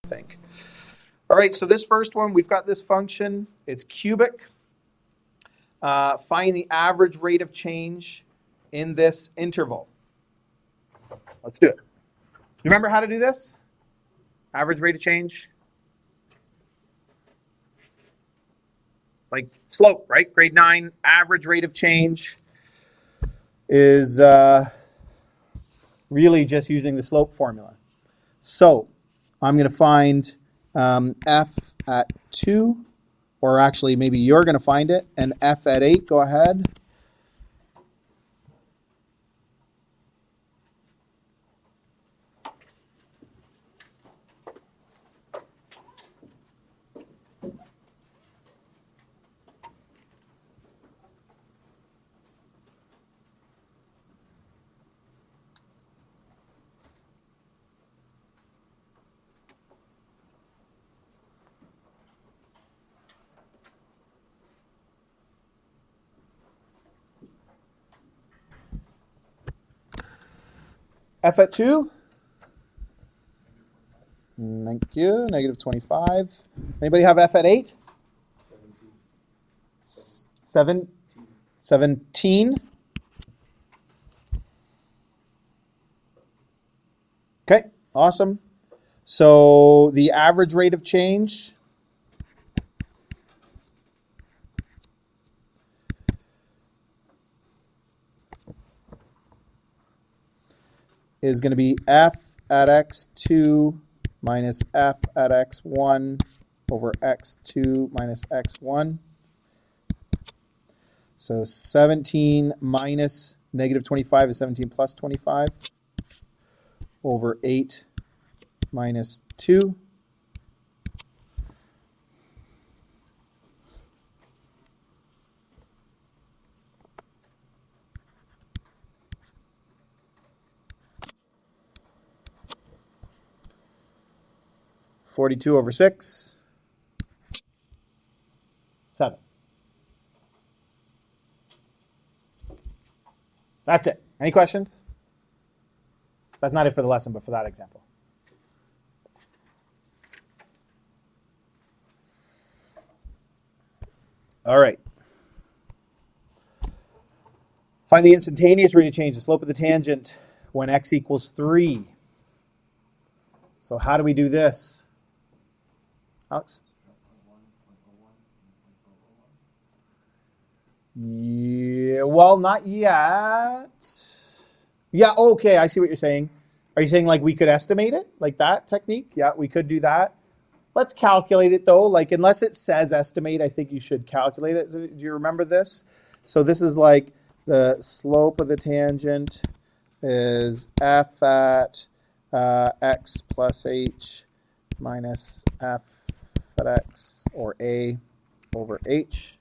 think. All right, so this first one, we've got this function. It's cubic. Find the average rate of change in this interval. Let's do it. You remember how to do this? Average rate of change. It's like slope, right? Grade 9, average rate of change is really just using the slope formula. So I'm going to find f at 2, or actually maybe you're going to find it, and f at 8. Go ahead. F at 2? Thank you. Negative 25. Anybody have F at 8? 17. Okay, awesome. So the average rate of change is going to be f at x2 minus f at x1 over x2 minus x1. So 17 minus negative 25 is 17 plus 25 over 8 minus 2. (42/6). 7. That's it. Any questions? That's not it for the lesson, but for that example. All right. Find the instantaneous rate of change, the slope of the tangent, when x equals 3. So how do we do this? Alex? Yeah, well, not yet. Yeah, okay, I see what you're saying. Are you saying like we could estimate it? Like that technique? Yeah, we could do that. Let's calculate it though. Like unless it says estimate, I think you should calculate it. Do you remember this? So this is like the slope of the tangent is f at x plus h minus f at x, or a over h.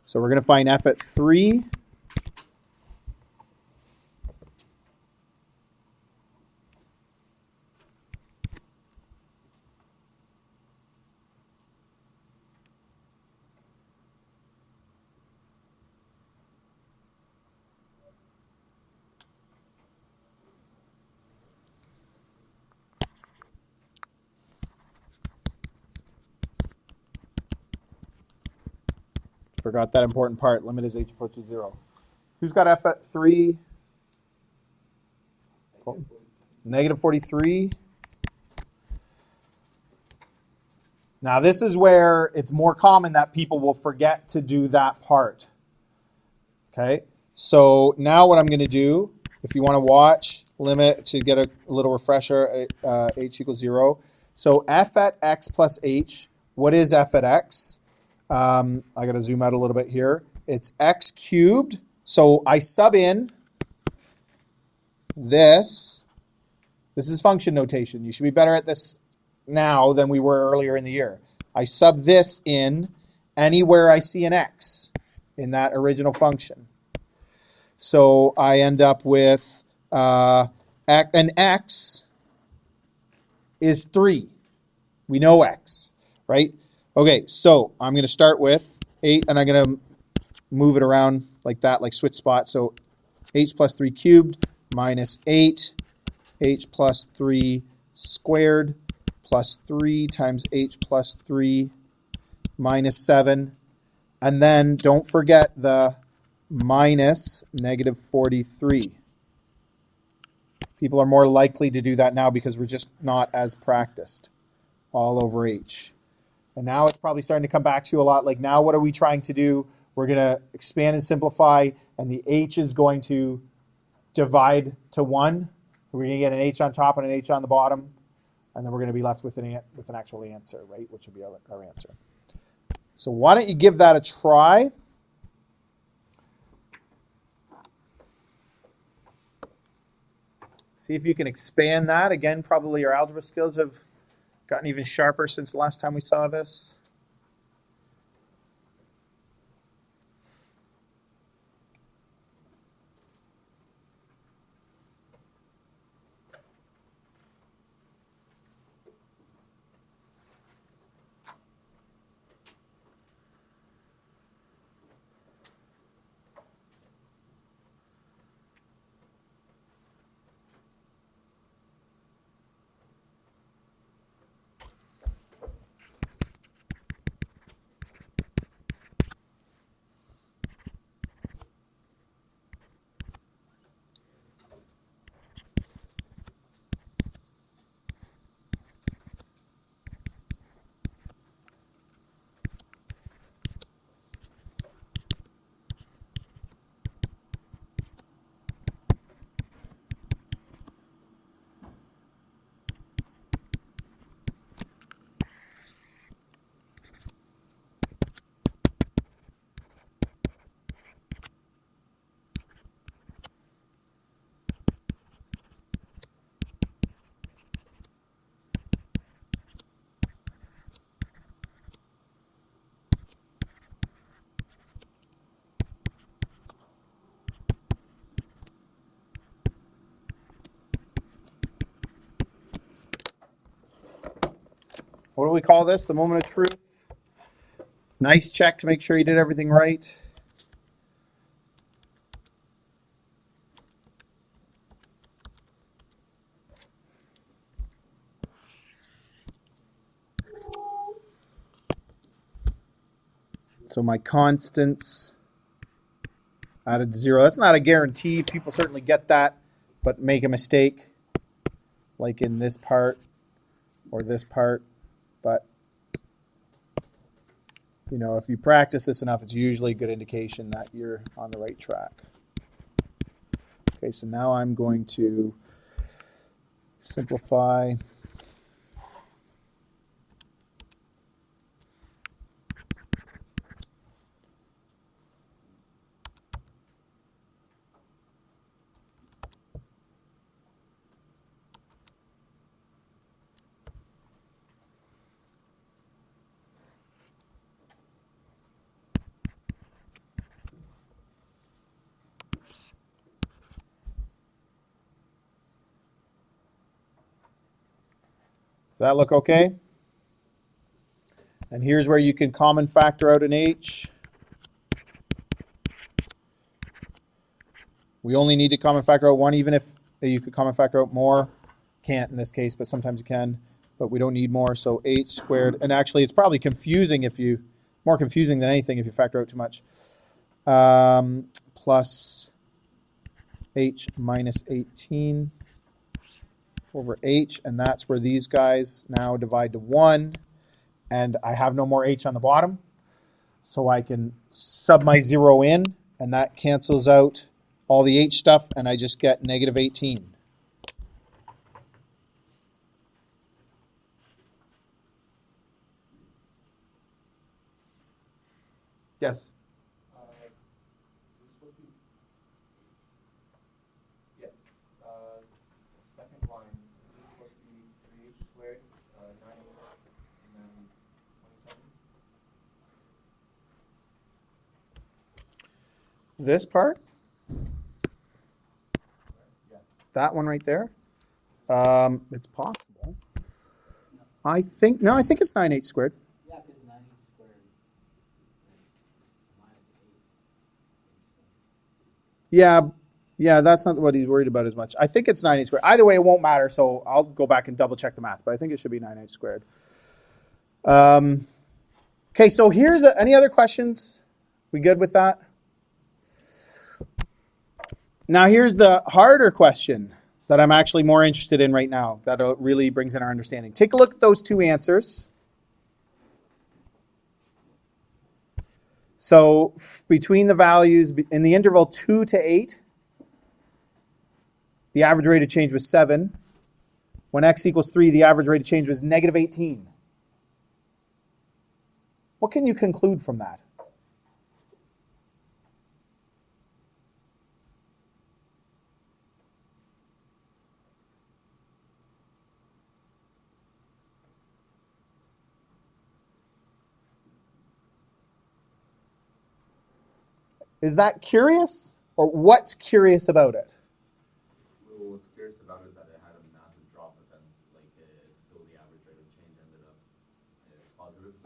So we're going to find f at 3. Forgot that important part. Limit as h approaches 0. Who's got f at 3? Oh, negative 43. Now this is where it's more common that people will forget to do that part. Okay, so now what I'm going to do, if you want to watch, limit to get a little refresher, h equals 0. So f at x plus h, what is f at x? I got to zoom out a little bit here. It's x cubed. So I sub in this. This is function notation. You should be better at this now than we were earlier in the year. I sub this in anywhere I see an x in that original function. So I end up with an x is 3. We know x, right? Okay, so I'm going to start with 8, and I'm going to move it around like that, like switch spots. So h plus 3 cubed minus 8, h plus 3 squared plus 3 times h plus 3 minus 7. And then don't forget the minus negative 43. People are more likely to do that now because we're just not as practiced. All over h. And now it's probably starting to come back to you a lot. Like now what are we trying to do? We're going to expand and simplify, and the h is going to divide to 1. We're going to get an h on top and an h on the bottom, and then we're going to be left with an actual answer, right? Which will be our answer. So why don't you give that a try? See if you can expand that. Again, probably your algebra skills have gotten even sharper since the last time we saw this. What do we call this? The moment of truth? Nice check to make sure you did everything right. So my constants added to 0. That's not a guarantee. People certainly get that, but make a mistake, like in this part or this part. But, you know, if you practice this enough, it's usually a good indication that you're on the right track. Okay, so now I'm going to simplify. Does that look okay? And here's where you can common factor out an h. We only need to common factor out 1, even if you could common factor out more. Can't in this case, but sometimes you can. But we don't need more, so h squared. And actually, it's probably confusing more confusing than anything if you factor out too much. Plus h minus 18 over h, and that's where these guys now divide to 1. And I have no more h on the bottom, so I can sub my 0 in, and that cancels out all the h stuff, and I just get negative 18. Yes? Second line, is this supposed to be 3h squared, 9h, and then 27? This part? Yeah. That one right there? It's possible. I think it's 9h squared. Yeah, because 9h squared minus 8. Yeah, that's not what he's worried about as much. I think it's 9/8 squared. Either way, it won't matter, so I'll go back and double check the math, but I think it should be 9/8 squared. Okay, so here's any other questions? We good with that? Now here's the harder question that I'm actually more interested in right now, that really brings in our understanding. Take a look at those two answers. So between the values in the interval 2 to 8, the average rate of change was 7. When x equals 3, the average rate of change was negative 18. What can you conclude from that? Is that curious? Or what's curious about it? Well, what's curious about it is that it had a massive drop, but then still the average rate of change ended up positive.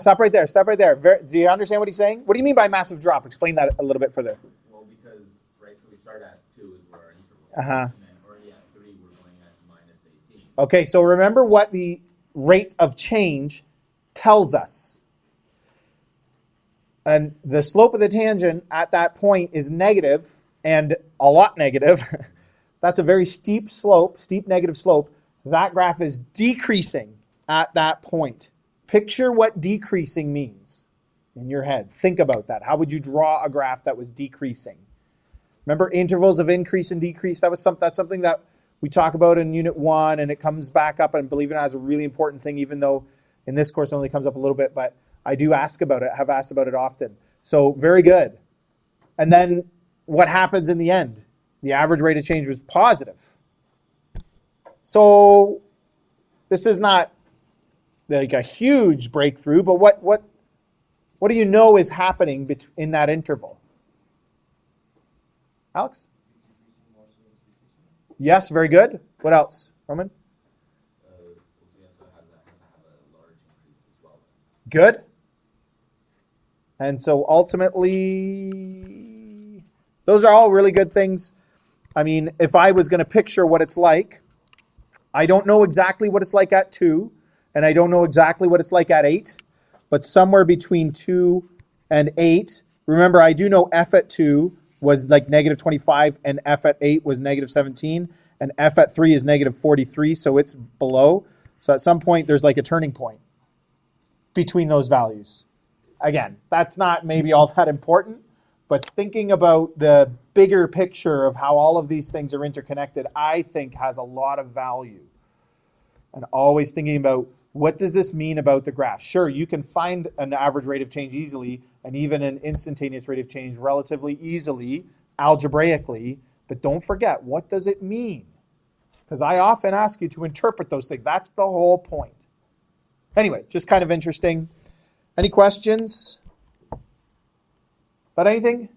Stop right there. Stop right there. Do you understand what he's saying? What do you mean by massive drop? Explain that a little bit further. Well, because, right, so we start at 2 is where our interval is, Uh-huh. and then already at 3, we're going at minus 18. Okay, so remember what the rate of change tells us. And the slope of the tangent at that point is negative, and a lot negative. That's a very steep slope, steep negative slope. That graph is decreasing at that point. Picture what decreasing means in your head. Think about that. How would you draw a graph that was decreasing? Remember intervals of increase and decrease? That's something that we talk about in Unit 1, and it comes back up, and believe it or not, is a really important thing, even though in this course it only comes up a little bit, but I do ask about it, have asked about it often. So very good. And then what happens in the end? The average rate of change was positive. So this is not like a huge breakthrough, but what do you know is happening in that interval? Alex? Yes, very good. What else? Roman? Good. And so ultimately, those are all really good things. I mean, if I was going to picture what it's like, I don't know exactly what it's like at 2, and I don't know exactly what it's like at 8, but somewhere between 2 and 8. Remember, I do know f at 2 was like negative 25, and f at 8 was negative 17, and f at 3 is negative 43, so it's below. So at some point, there's like a turning point between those values. Again, that's not maybe all that important, but thinking about the bigger picture of how all of these things are interconnected, I think has a lot of value. And always thinking about, what does this mean about the graph? Sure, you can find an average rate of change easily, and even an instantaneous rate of change relatively easily, algebraically, but don't forget, what does it mean? Because I often ask you to interpret those things. That's the whole point. Anyway, just kind of interesting. Any questions about anything?